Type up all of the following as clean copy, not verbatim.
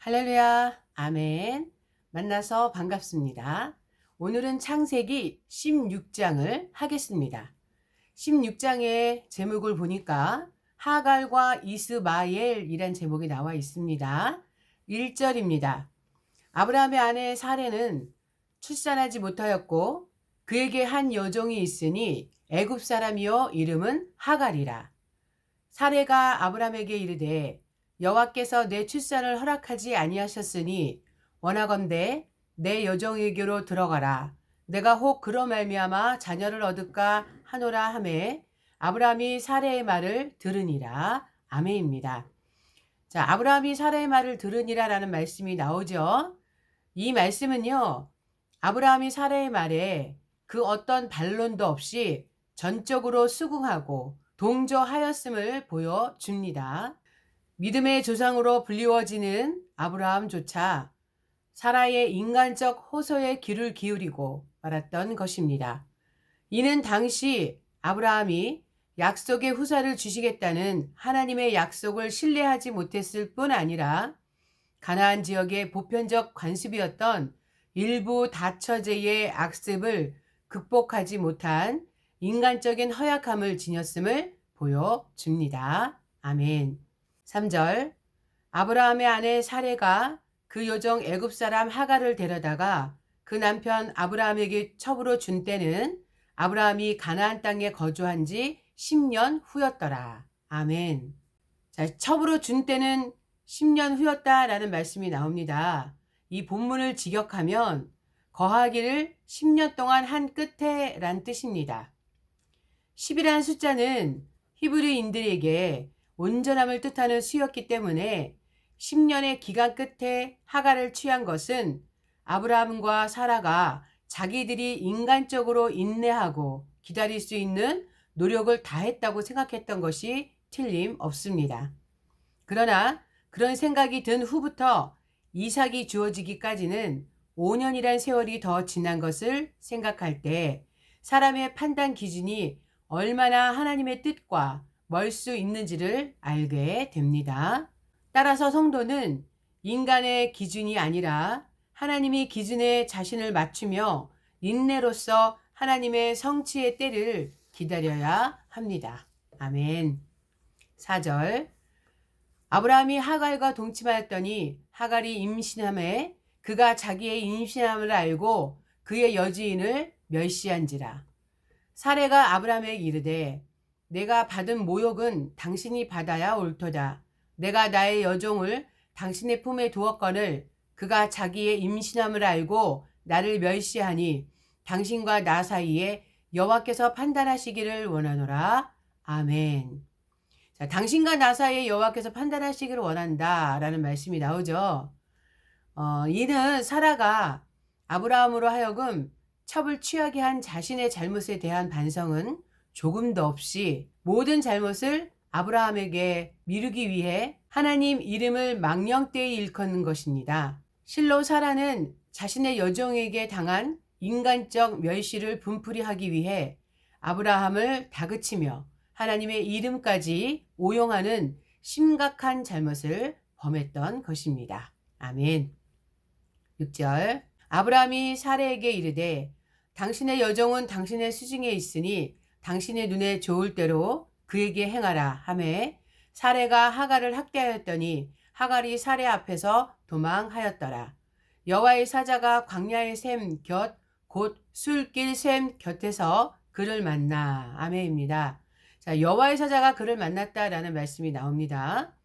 할렐루야, 아멘. 만나서 반갑습니다. 오늘은 창세기 16장을 하겠습니다. 16장의 제목을 보니까 하갈과 이스마엘이란 제목이 나와 있습니다. 1절입니다. 아브라함의 아내 사레는 출산하지 못하였고 그에게 한 여종이 있으니 애굽 사람이요 이름은 하갈이라. 사레가 아브라함에게 이르되 여호와께서 내 출산을 허락하지 아니하셨으니 원하건대 내 여종에게로 들어가라. 내가 혹 그로 말미암아 자녀를 얻을까 하노라 하매 아브라함이 사레의 말을 들으니라. 아멘입니다. 자, 아브라함이 사레의 말을 들으니라라는 말씀이 나오죠. 이 말씀은요, 아브라함이 사레의 말에 그 어떤 반론도 없이 전적으로 수긍하고 동조하였음을 보여줍니다. 믿음의 조상으로 불리워지는 아브라함조차 사라의 인간적 호소에 귀를 기울이고 말았던 것입니다. 이는 당시 아브라함이 약속의 후사를 주시겠다는 하나님의 약속을 신뢰하지 못했을 뿐 아니라 가나안 지역의 보편적 관습이었던 일부 다처제의 악습을 극복하지 못한 인간적인 허약함을 지녔음을 보여줍니다. 아멘. 3절 아브라함의 아내 사레가 그 여종 애굽 사람 하갈을 데려다가 그 남편 아브라함에게 첩으로 준 때는 아브라함이 가나안 땅에 거주한 지 10년 후였더라. 아멘. 자, 첩으로 준 때는 10년 후였다라는 말씀이 나옵니다. 이 본문을 직역하면 거하기를 10년 동안 한 끝에 란 뜻입니다. 10이라는 숫자는 히브리인들에게 온전함을 뜻하는 수였기 때문에 10년의 기간 끝에 하갈을 취한 것은 아브라함과 사라가 자기들이 인간적으로 인내하고 기다릴 수 있는 노력을 다했다고 생각했던 것이 틀림없습니다. 그러나 그런 생각이 든 후부터 이삭이 주어지기까지는 5년이란 세월이 더 지난 것을 생각할 때 사람의 판단 기준이 얼마나 하나님의 뜻과 멀 수 있는지를 알게 됩니다. 따라서 성도는 인간의 기준이 아니라 하나님이 기준에 자신을 맞추며 인내로서 하나님의 성취의 때를 기다려야 합니다. 아멘. 4절 아브라함이 하갈과 동침하였더니 하갈이 임신함에 그가 자기의 임신함을 알고 그의 여주인을 멸시한지라. 사레가 아브라함에게 이르되 내가 받은 모욕은 당신이 받아야 옳도다. 내가 나의 여종을 당신의 품에 두었거늘 그가 자기의 임신함을 알고 나를 멸시하니 당신과 나 사이에 여호와께서 판단하시기를 원하노라. 아멘. 자, 당신과 나 사이에 여호와께서 판단하시기를 원한다라는 말씀이 나오죠. 이는 사라가 아브라함으로 하여금 첩을 취하게 한 자신의 잘못에 대한 반성은 조금도 없이 모든 잘못을 아브라함에게 미루기 위해 하나님 이름을 망령되이 일컫는 것입니다. 실로 사라는 자신의 여종에게 당한 인간적 멸시를 분풀이하기 위해 아브라함을 다그치며 하나님의 이름까지 오용하는 심각한 잘못을 범했던 것입니다. 아멘. 6절 아브라함이 사레에게 이르되 당신의 여종은 당신의 수중에 있으니 당신의 눈에 좋을 대로 그에게 행하라 하매 사레가 하갈을 학대하였더니 하갈이 사레 앞에서 도망하였더라. 여호와의 사자가 광야의 샘 곁 곧 술길 샘 곁에서 그를 만나. 아멘입니다. 자, 여호와의 사자가 그를 만났다라는 말씀이 나옵니다.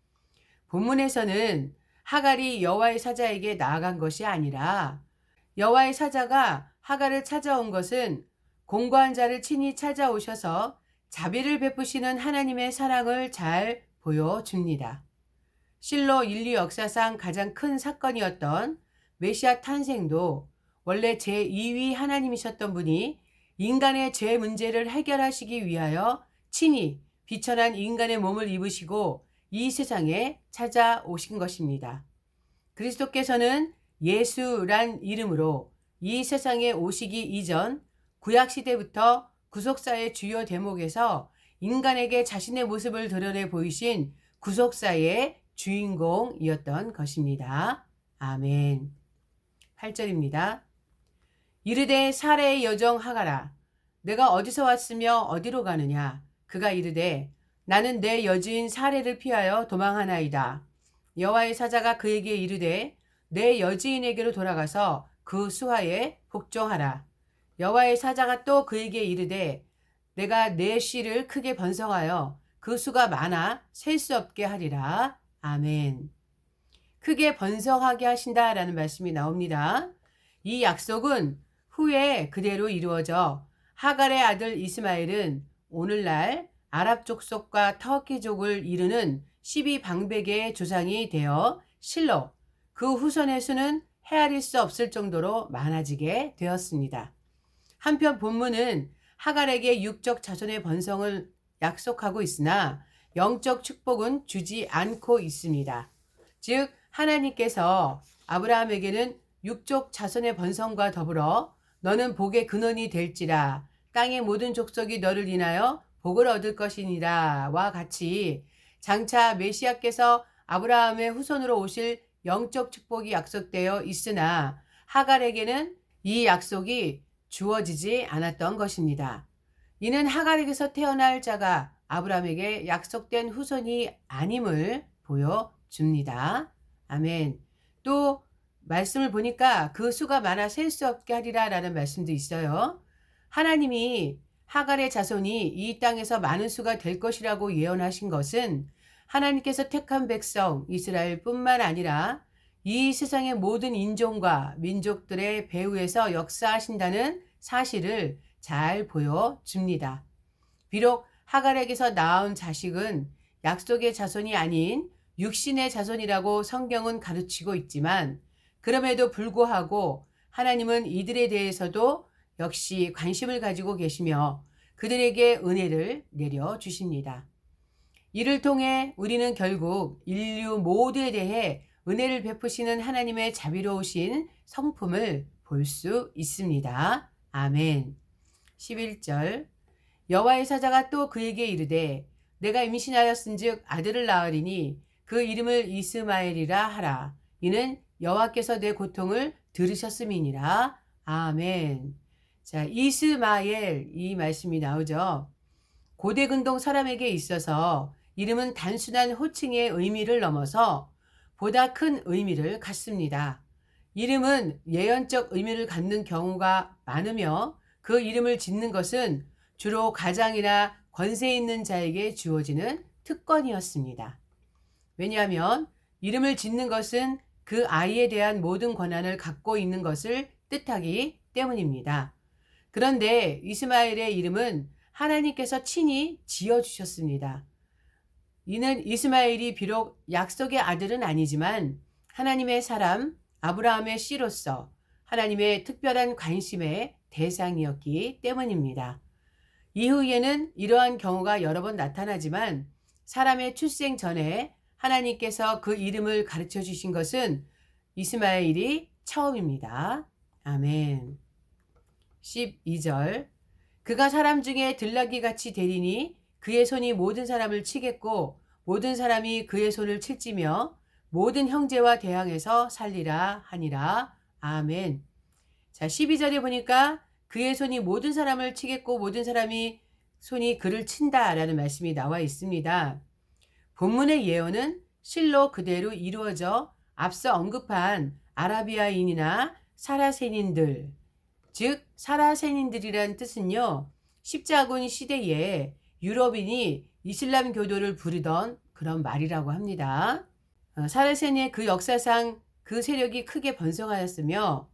본문에서는 하갈이 여호와의 사자에게 나아간 것이 아니라 여호와의 사자가 하갈을 찾아온 것은 공고한 자를 친히 찾아오셔서 자비를 베푸시는 하나님의 사랑을 잘 보여줍니다. 실로 인류 역사상 가장 큰 사건이었던 메시아 탄생도 원래 제2위 하나님이셨던 분이 인간의 죄 문제를 해결하시기 위하여 친히 비천한 인간의 몸을 입으시고 이 세상에 찾아오신 것입니다. 그리스도께서는 예수란 이름으로 이 세상에 오시기 이전 구약시대부터 구속사의 주요 대목에서 인간에게 자신의 모습을 드러내 보이신 구속사의 주인공이었던 것입니다. 아멘. 8절입니다. 이르되 사레의 여종 하가라 내가 어디서 왔으며 어디로 가느냐 그가 이르되 나는 내 여주인 사레를 피하여 도망하나이다. 여호와의 사자가 그에게 이르되 내 여주인에게로 돌아가서 그 수하에 복종하라. 여호와의 사자가 또 그에게 이르되 내가 내 씨를 크게 번성하여 그 수가 많아 셀 수 없게 하리라. 아멘. 크게 번성하게 하신다라는 말씀이 나옵니다. 이 약속은 후에 그대로 이루어져 하갈의 아들 이스마엘은 오늘날 아랍 족속과 터키족을 이루는 12방백의 조상이 되어 실로 그 후손의 수는 헤아릴 수 없을 정도로 많아지게 되었습니다. 한편 본문은 하갈에게 육적 자손의 번성을 약속하고 있으나 영적 축복은 주지 않고 있습니다. 즉 하나님께서 아브라함에게는 육적 자손의 번성과 더불어 너는 복의 근원이 될지라 땅의 모든 족속이 너를 인하여 복을 얻을 것이니라와 같이 장차 메시아께서 아브라함의 후손으로 오실 영적 축복이 약속되어 있으나 하갈에게는 이 약속이 주어지지 않았던 것입니다. 이는 하갈에게서 태어날 자가 아브라함에게 약속된 후손이 아님을 보여줍니다. 아멘. 또 말씀을 보니까 그 수가 많아 셀 수 없게 하리라 라는 말씀도 있어요. 하나님이 하갈의 자손이 이 땅에서 많은 수가 될 것이라고 예언하신 것은 하나님께서 택한 백성 이스라엘뿐만 아니라 이 세상의 모든 인종과 민족들의 배후에서 역사하신다는 사실을 잘 보여줍니다. 비록 하갈에게서 낳은 자식은 약속의 자손이 아닌 육신의 자손이라고 성경은 가르치고 있지만 그럼에도 불구하고 하나님은 이들에 대해서도 역시 관심을 가지고 계시며 그들에게 은혜를 내려주십니다. 이를 통해 우리는 결국 인류 모두에 대해 은혜를 베푸시는 하나님의 자비로우신 성품을 볼 수 있습니다. 아멘. 11절 여호와의 사자가 또 그에게 이르되 내가 임신하였은즉 아들을 낳으리니 그 이름을 이스마엘이라 하라. 이는 여호와께서 내 고통을 들으셨음이니라. 아멘. 자, 이스마엘 이 말씀이 나오죠. 고대 근동 사람에게 있어서 이름은 단순한 호칭의 의미를 넘어서 보다 큰 의미를 갖습니다. 이름은 예언적 의미를 갖는 경우가 많으며 그 이름을 짓는 것은 주로 가장이나 권세 있는 자에게 주어지는 특권이었습니다. 왜냐하면 이름을 짓는 것은 그 아이에 대한 모든 권한을 갖고 있는 것을 뜻하기 때문입니다. 그런데 이스마엘의 이름은 하나님께서 친히 지어주셨습니다. 이는 이스마엘이 비록 약속의 아들은 아니지만 하나님의 사람 아브라함의 씨로서 하나님의 특별한 관심의 대상이었기 때문입니다. 이후에는 이러한 경우가 여러 번 나타나지만 사람의 출생 전에 하나님께서 그 이름을 가르쳐 주신 것은 이스마엘이 처음입니다. 아멘. 12절 그가 사람 중에 들나귀 같이 되리니 그의 손이 모든 사람을 치겠고 모든 사람이 그의 손을 칠지며 모든 형제와 대항해서 살리라 하니라. 아멘. 자, 12절에 보니까 그의 손이 모든 사람을 치겠고 모든 사람이 손이 그를 친다라는 말씀이 나와 있습니다. 본문의 예언은 실로 그대로 이루어져 앞서 언급한 아라비아인이나 사라세닌들, 즉 사라세닌들이란 뜻은요. 십자군 시대에 유럽인이 이슬람 교도를 부르던 그런 말이라고 합니다. 사라세닌의 그 역사상 그 세력이 크게 번성하였으며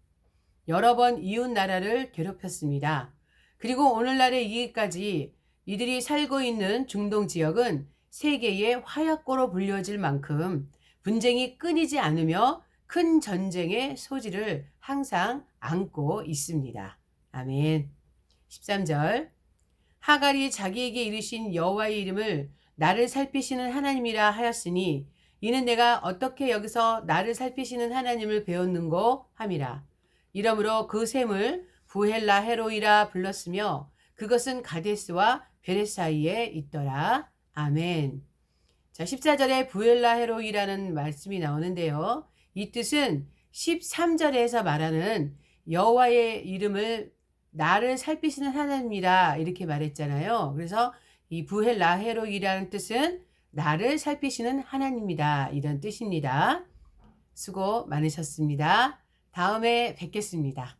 여러 번 이웃 나라를 괴롭혔습니다. 그리고 오늘날에 이기까지 이들이 살고 있는 중동 지역은 세계의 화약고로 불려질 만큼 분쟁이 끊이지 않으며 큰 전쟁의 소지를 항상 안고 있습니다. 아멘. 13절 하갈이 자기에게 이르신 여호와의 이름을 나를 살피시는 하나님이라 하였으니 이는 내가 어떻게 여기서 나를 살피시는 하나님을 배웠는고 함이라. 이러므로 그 샘을 부헬라 헤로이라 불렀으며 그것은 가데스와 베레 사이에 있더라. 아멘. 자, 14절에 부헬라 헤로이라는 말씀이 나오는데요. 이 뜻은 13절에서 말하는 여호와의 이름을 나를 살피시는 하나님이라 이렇게 말했잖아요. 그래서 이 부헬라헤로이라는 뜻은 나를 살피시는 하나님이다 이런 뜻입니다. 수고 많으셨습니다. 다음에 뵙겠습니다.